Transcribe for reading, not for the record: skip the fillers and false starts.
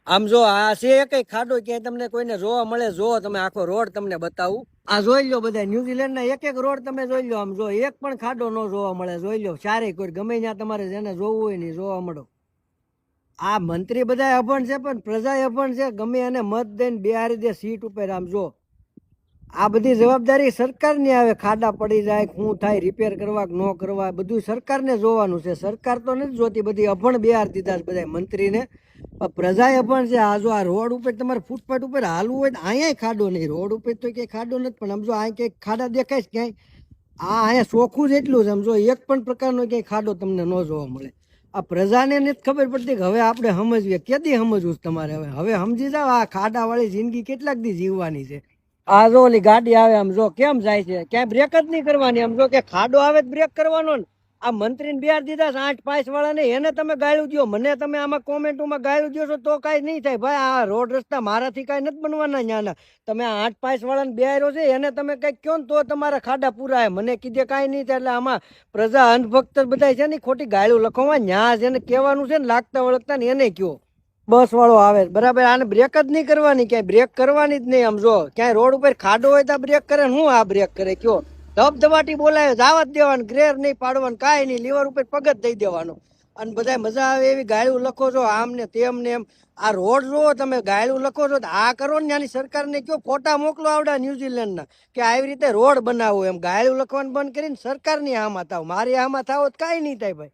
આમ જો આ છે કઈ ખાડો ક્યાંય તમને કોઈને જોવા મળે? જો તમે આખો રોડ તમને બતાવું. આ જોઈ લો બધા ન્યુઝીલેન્ડ ના એક એક રોડ તમે જોઈ લો. આમ જો એક પણ ખાડો ન જોવા મળે. જોઈ લો ચારે કોઈ ગમે ત્યાં તમારે જેને જોવું હોય ને જોવા મળો. આ મંત્રી બધા અભણ છે પણ પ્રજા અભણ છે. ગમે એને મત દઈને બિહારી દે સીટ ઉપર. આમ જો આ બધી જવાબદારી સરકારની આવે. ખાડા પડી જાય, શું થાય, રિપેર કરવા કે ન કરવા, બધું સરકારને જોવાનું છે. સરકાર તો નથી જોતી, બધી અભણ બિહાર દીધા બધા મંત્રીને. પ્રજા અભણ છે. આ જો આ રોડ ઉપર તમારે ફૂટપાથ ઉપર હાલવું હોય તો અહીંયા ખાડો નહીં. રોડ ઉપર તો ક્યાંય ખાડો નથી, પણ આમ જો અહીં ક્યાંક ખાડા દેખાય છે ક્યાંય? આ અહીંયા ચોખ્ખું જ એટલું જ. આમ જો એક પણ પ્રકારનો ક્યાંય ખાડો તમને ન જોવા મળે. આ પ્રજાને નથી ખબર પડતી કે હવે આપણે સમજવીએ. કેદી સમજવું તમારે? હવે હવે સમજી જાવ. આ ખાડાવાળી જિંદગી કેટલાક દી જીવવાની છે. આ જો ઓલી ગાડી આવે આમ જો કેમ જાય છે, ક્યાંય બ્રેક જ નહીં કરવાની. આમ જો કે ખાડો આવે તો બ્રેક કરવાનો ને. આ મંત્રીને બિહાર દીધા 8-5 વાળાને, એને તમે ગાળ્યું દો, મને તમે આમાં કોમેન્ટોમાં ગાળ્યું દો છો તો કાંઈ નહીં થાય ભાઈ. આ રોડ રસ્તા મારાથી કાંઈ નથી બનવાના ન્યાના. તમે આ 8-5 વાળાને બિહાર્યો છે એને તમે કંઈક કહો ને તો તમારા ખાડા પૂરાય. મને કીધે કાંઈ નહીં થાય. એટલે આમાં પ્રજા અંધભક્ત બધા છે ને ખોટી ગાળ્યું લખવામાં ન્યા જેને કહેવાનું છે ને લાગતા વળગતા ને એને કયો. બસ વાળો આવે બરાબર, આને બ્રેક જ નહીં કરવાની, ક્યાંય બ્રેક કરવાની જ નહીં. આમ જો ક્યાંય રોડ ઉપર ખાડો હોય તો બ્રેક કરે ને હું આ બ્રેક કરે કયો? ધબધબાટી બોલાવે જવા જ દેવાનું, ગ્રેર નહીં પાડવાનું, કાંઈ નહીં, લીવર ઉપર પગ જ દઈ દેવાનો. અને બધા મજા આવે એવી ગાળ્યું લખો છો આમ ને તેમ ને એમ. આ રોડ જો તમે ગાળ્યું લખો છો તો આ કરો ને ત્યાંની સરકારને કયો ફોટા મોકલો આવડા ન્યુઝીલેન્ડના કે આવી રીતે રોડ બનાવો. એમ ગાળ્યું લખવાનું બંધ કરીને સરકારની આમાં થાવ. મારી આમાં થાવ તો કાંઈ નહીં થાય ભાઈ.